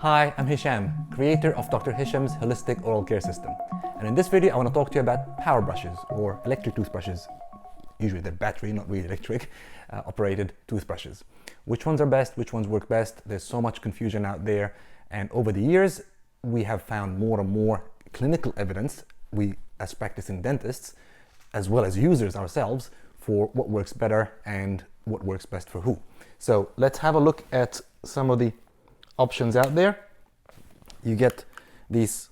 Hi, I'm Hisham, creator of Dr. Hisham's Holistic Oral Care System. And in this video, I want to talk to you about power brushes or electric toothbrushes. Usually they're battery, not really electric, operated toothbrushes. Which ones are best? Which ones work best? There's so much confusion out there. And over the years, we have found more and more clinical evidence, we as practicing dentists, as well as users ourselves, for what works better and what works best for who. So let's have a look at some of the options out there. You get these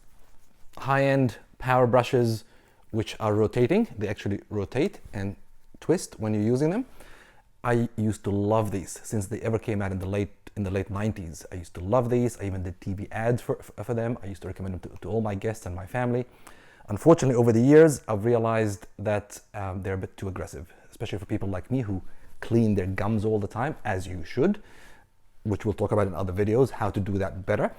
high-end power brushes which are rotating. They actually rotate and twist when you're using them. I used to love these since they ever came out in the late 90s. I used to love these. I even did TV ads for them. I used to recommend them to all my guests and my family. Unfortunately, over the years, I've realized that they're a bit too aggressive, especially for people like me who clean their gums all the time, as you should, which we'll talk about in other videos, how to do that better.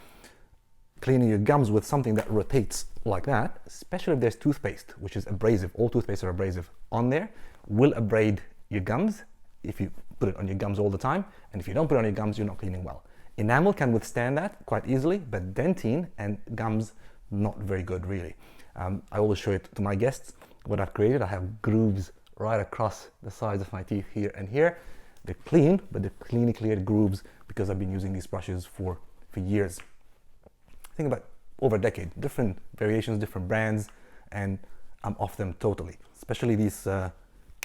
Cleaning your gums with something that rotates like that, especially if there's toothpaste, which is abrasive, all toothpaste are abrasive on there, will abrade your gums if you put it on your gums all the time. And if you don't put it on your gums, you're not cleaning well. Enamel can withstand that quite easily, but dentine and gums, not very good really. I always show it to my guests what I've created. I have grooves right across the sides of my teeth here and here. They're clean, but they're cleanly cleared grooves because I've been using these brushes for years. I think about over a decade, different variations, different brands, and I'm off them totally. Especially these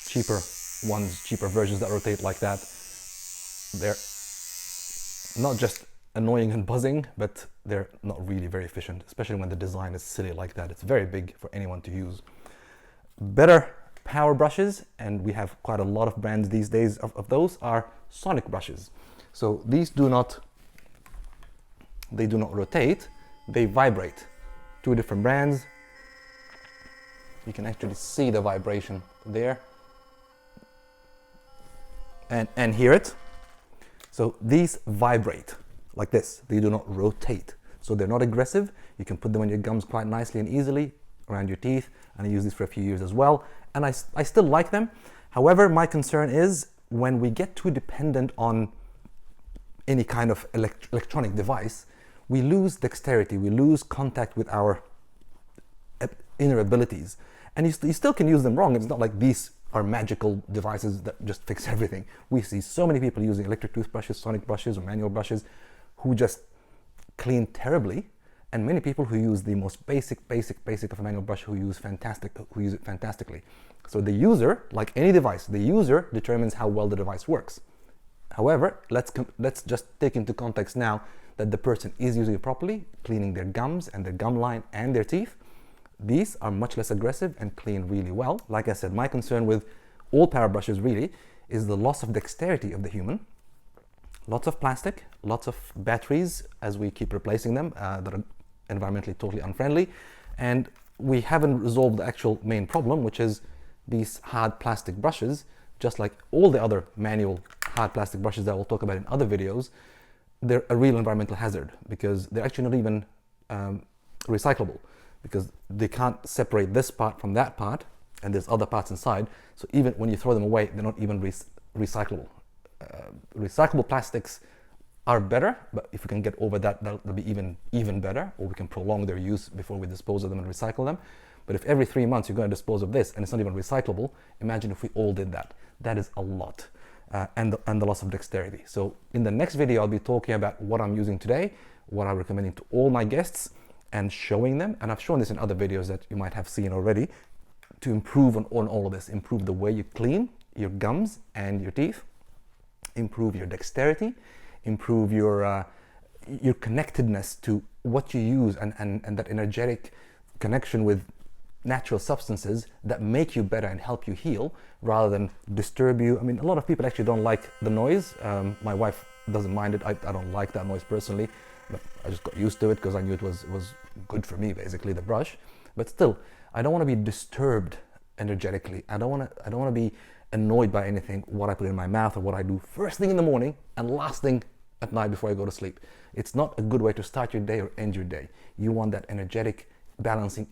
cheaper ones, cheaper versions that rotate like that. They're not just annoying and buzzing, but they're not really very efficient, especially when the design is silly like that. It's very big for anyone to use. Better power brushes, and we have quite a lot of brands these days of those, are sonic brushes. So these do not rotate, they vibrate. Two different brands. You can actually see the vibration there and hear it. So these vibrate like this. They do not rotate. So they're not aggressive. You can put them on your gums quite nicely and easily around your teeth. And I use these for a few years as well. And I still like them. However, my concern is when we get too dependent on any kind of electronic device, we lose dexterity, we lose contact with our inner abilities. And you still can use them wrong. It's not like these are magical devices that just fix everything. We see so many people using electric toothbrushes, sonic brushes, or manual brushes who just clean terribly, and many people who use the most basic of a manual brush who use it fantastically. So the user, like any device, the user determines how well the device works. However, let's just take into context now that the person is using it properly, cleaning their gums and their gum line and their teeth. These are much less aggressive and clean really well. Like I said, my concern with all power brushes really is the loss of dexterity of the human. Lots of plastic, lots of batteries as we keep replacing them that are environmentally totally unfriendly. And we haven't resolved the actual main problem, which is these hard plastic brushes, just like all the other manual hard plastic brushes that we'll talk about in other videos. They're a real environmental hazard because they're actually not even recyclable, because they can't separate this part from that part, and there's other parts inside. So even when you throw them away, they're not even recyclable. Recyclable plastics are better, but if we can get over that, that'll be even better, or we can prolong their use before we dispose of them and recycle them. But if every 3 months you're going to dispose of this and it's not even recyclable, imagine if we all did that. That is a lot, and the loss of dexterity. So in the next video, I'll be talking about what I'm using today, what I'm recommending to all my guests, and showing them. And I've shown this in other videos that you might have seen already, to improve on all of this. Improve the way you clean your gums and your teeth, improve your dexterity, improve your connectedness to what you use, and that energetic connection with natural substances that make you better and help you heal rather than disturb you. I mean, a lot of people actually don't like the noise. My wife doesn't mind it. I don't like that noise personally, but I just got used to it because I knew it was good for me, basically, the brush. But still, I don't want to be disturbed energetically. I don't want to be annoyed by anything, what I put in my mouth or what I do first thing in the morning and last thing at night before I go to sleep. It's not a good way to start your day or end your day. You want that energetic, balancing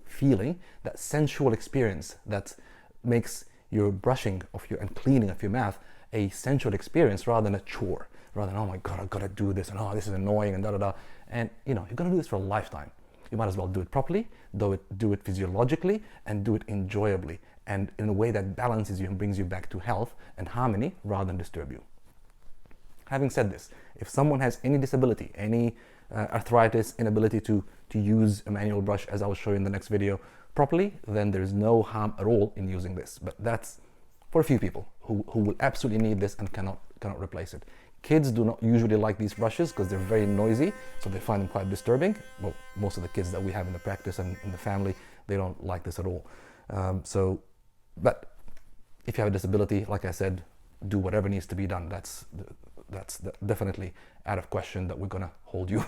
feeling, that sensual experience that makes your brushing of your and cleaning of your mouth a sensual experience rather than a chore. rather than, oh my God, I've got to do this, and oh, this is annoying, and da-da-da. And you know, you're gonna do this for a lifetime. You might as well do it properly, do it physiologically, and do it enjoyably, and in a way that balances you and brings you back to health and harmony rather than disturb you. Having said this, if someone has any disability, any arthritis, inability to use a manual brush, as I will show you in the next video, properly, then there's no harm at all in using this. But that's for a few people who will absolutely need this and cannot replace it. Kids do not usually like these brushes because they're very noisy, so they find them quite disturbing. Well, most of the kids that we have in the practice and in the family, they don't like this at all. But if you have a disability, like I said, do whatever needs to be done. That's definitely out of question that we're gonna hold you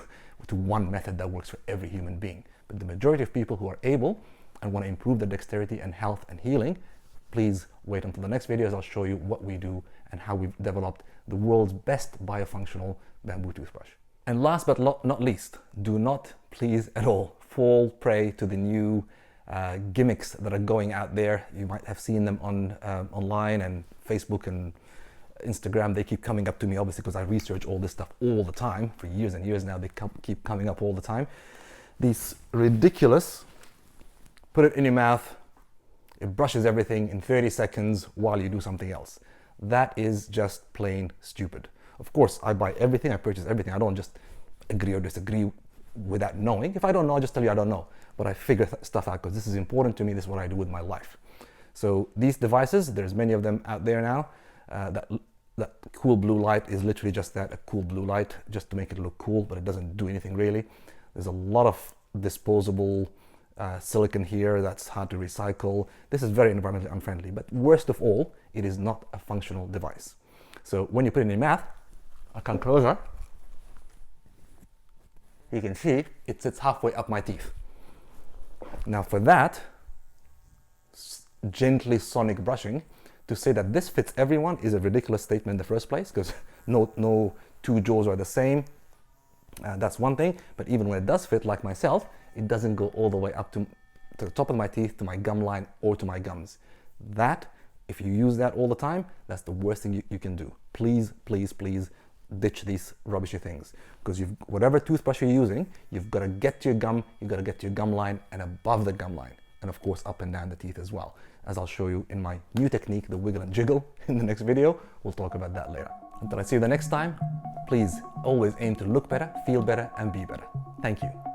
to one method that works for every human being. But the majority of people who are able and want to improve their dexterity and health and healing, please wait until the next video as I'll show you what we do and how we've developed the world's best biofunctional bamboo toothbrush. And last but not least, do not, please at all, fall prey to the new gimmicks that are going out there. You might have seen them on online and Facebook and Instagram. They keep coming up to me, obviously, because I research all this stuff all the time. For years and years now, they keep coming up all the time. These ridiculous, put it in your mouth, it brushes everything in 30 seconds while you do something else. That is just plain stupid. Of course, I buy everything, I purchase everything. I don't just agree or disagree without knowing. If I don't know, I'll just tell you I don't know. But I figure stuff out because this is important to me. This is what I do with my life. So these devices, there's many of them out there now. That cool blue light is literally just that, a cool blue light, just to make it look cool, but it doesn't do anything really. There's a lot of disposable silicon here that's hard to recycle. This is very environmentally unfriendly, but worst of all, it is not a functional device. So when you put it in your mouth, I come closer, you can see it sits halfway up my teeth. Now for that, gently sonic brushing, to say that this fits everyone is a ridiculous statement in the first place, because no two jaws are the same. That's one thing, but even when it does fit, like myself, it doesn't go all the way up to the top of my teeth, to my gum line, or to my gums. That, if you use that all the time, that's the worst thing you can do. Please, please, please ditch these rubbishy things, because whatever toothbrush you're using, you've got to get to your gum, you've got to get to your gum line and above the gum line, and of course up and down the teeth as well, as I'll show you in my new technique, the wiggle and jiggle, in the next video. We'll talk about that later. Until I see you the next time, please always aim to look better, feel better, and be better. Thank you.